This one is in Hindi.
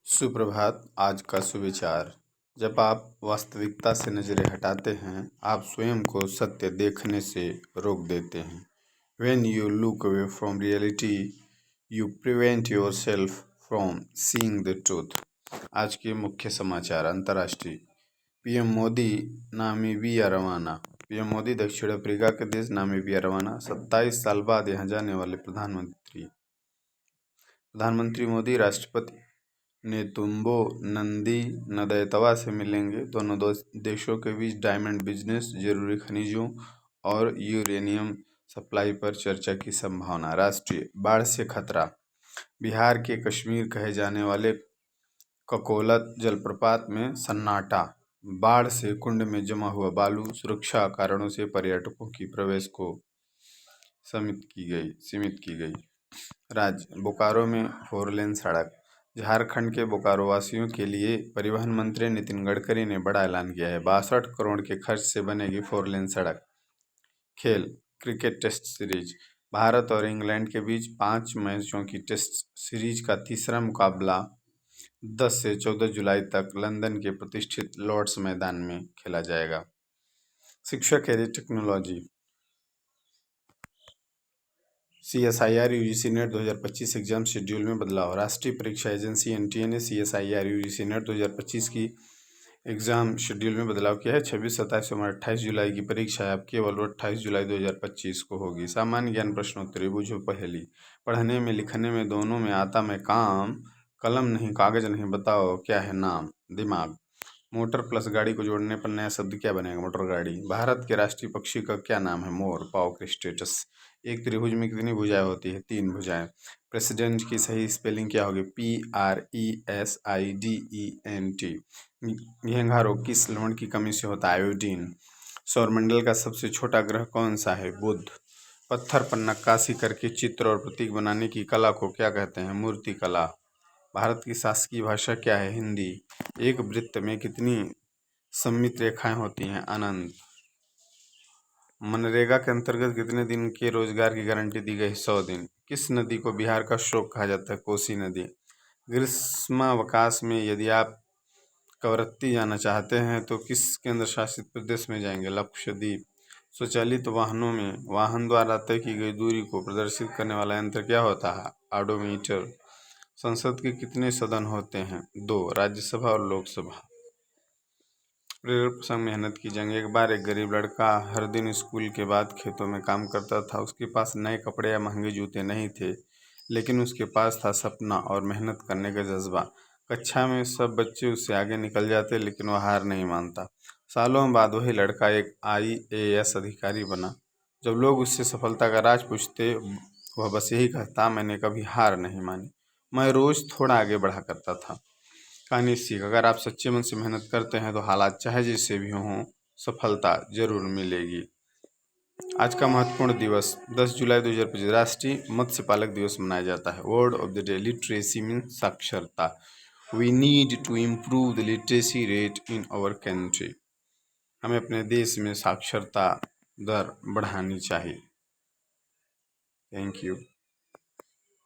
सुप्रभात। आज का सुविचार। जब आप वास्तविकता से नजरें हटाते हैं, आप स्वयं को सत्य देखने से रोक देते हैं। When you look away from reality, you prevent yourself from seeing the truth। आज के मुख्य समाचार। अंतर्राष्ट्रीय। पीएम मोदी नामीबिया रवाना। पीएम मोदी दक्षिण अफ्रीका के देश नामीबिया रवाना। 27 साल बाद यहाँ जाने वाले प्रधानमंत्री मोदी राष्ट्रपति नेतुम्बो नंदी नदैतवा से मिलेंगे। दोनों देशों के बीच डायमंड बिजनेस, जरूरी खनिजों और यूरेनियम सप्लाई पर चर्चा की संभावना। राष्ट्रीय। बाढ़ से खतरा। बिहार के कश्मीर कहे जाने वाले ककोलत जलप्रपात में सन्नाटा। बाढ़ से कुंड में जमा हुआ बालू। सुरक्षा कारणों से पर्यटकों की प्रवेश को सीमित की गई। राज्य। बोकारो में 4 लेन सड़क। झारखंड के बोकारो वासियों के लिए परिवहन मंत्री नितिन गडकरी ने बड़ा ऐलान किया है। 62 करोड़ के खर्च से बनेगी 4 लेन सड़क। खेल। Cricket test series. भारत और इंग्लैंड के बीच 5 मैचों की टेस्ट सीरीज का तीसरा मुकाबला 10 से 14 जुलाई तक लंदन के प्रतिष्ठित लॉर्ड्स मैदान में खेला जाएगा। शिक्षा career technology. CSIR UGC NET 2025 exam schedule में बदलाव। राष्ट्रीय परीक्षा एजेंसी NTA ने CSIR UGC नेट 2025 की एग्जाम शेड्यूल में बदलाव किया है। 26, 27 और 28 जुलाई की परीक्षा अब केवल 28 जुलाई 2025 को होगी। सामान्य ज्ञान प्रश्नोत्तरी। बूझो पहेली। पढ़ने में लिखने में दोनों में आता मैं काम, कलम नहीं कागज नहीं, बताओ क्या है नाम। दिमाग। मोटर प्लस गाड़ी को जोड़ने पर नया शब्द क्या बनेगा? मोटर गाड़ी। भारत के राष्ट्रीय पक्षी का क्या नाम है? मोर। पावक्रिस्टेटस। एक त्रिभुज में कितनी भुजाएं होती है? 3 भुजाएं। प्रेसिडेंट की सही स्पेलिंग क्या होगी? PRESIDENT। घेंघा रोग किस लवण की कमी से होता है? आयोडीन। सौरमंडल का सबसे छोटा ग्रह कौन सा है? बुध। पत्थर पर नक्काशी करके चित्र और प्रतीक बनाने की कला को क्या कहते हैं? मूर्ति कला। भारत की शासकीय भाषा क्या है? हिंदी। एक वृत्त में कितनी सममित रेखाएं होती हैं? अनंत। मनरेगा के अंतर्गत कितने दिन के रोजगार की गारंटी दी गई? 100 दिन। किस नदी को बिहार का शोक कहा जाता है? कोसी नदी। ग्रीष्मावकाश में यदि आप कवरत्ती जाना चाहते हैं तो किस केंद्र शासित प्रदेश में जाएंगे? लक्षद्वीप। स्वचालित वाहनों में वाहन द्वारा तय की गई दूरी को प्रदर्शित करने वाला यंत्र क्या होता है? ऑडोमीटर। संसद के कितने सदन होते हैं? 2। राज्यसभा और लोकसभा। प्रेरक प्रसंग। मेहनत की जंग। एक बार एक गरीब लड़का हर दिन स्कूल के बाद खेतों में काम करता था। उसके पास नए कपड़े या महंगे जूते नहीं थे, लेकिन उसके पास था सपना और मेहनत करने का जज्बा। कक्षा में सब बच्चे उससे आगे निकल जाते, लेकिन वह हार नहीं मानता। सालों बाद वही लड़का एक IAS अधिकारी बना। जब लोग उससे सफलता का राज पूछते, वह बस यही कहता, मैंने कभी हार नहीं मानी, मैं रोज थोड़ा आगे बढ़ा करता था। कहानी सीख। अगर आप सच्चे मन से मेहनत करते हैं तो हालात चाहे जैसे भी हों, सफलता जरूर मिलेगी। आज का महत्वपूर्ण दिवस। 10 जुलाई 2025 राष्ट्रीय मत्स्य पालक दिवस मनाया जाता है। Word of the day. Literacy means साक्षरता। We need to improve the literacy rate in our country. हमें अपने देश में साक्षरता दर बढ़ानी चाहिए। Thank you.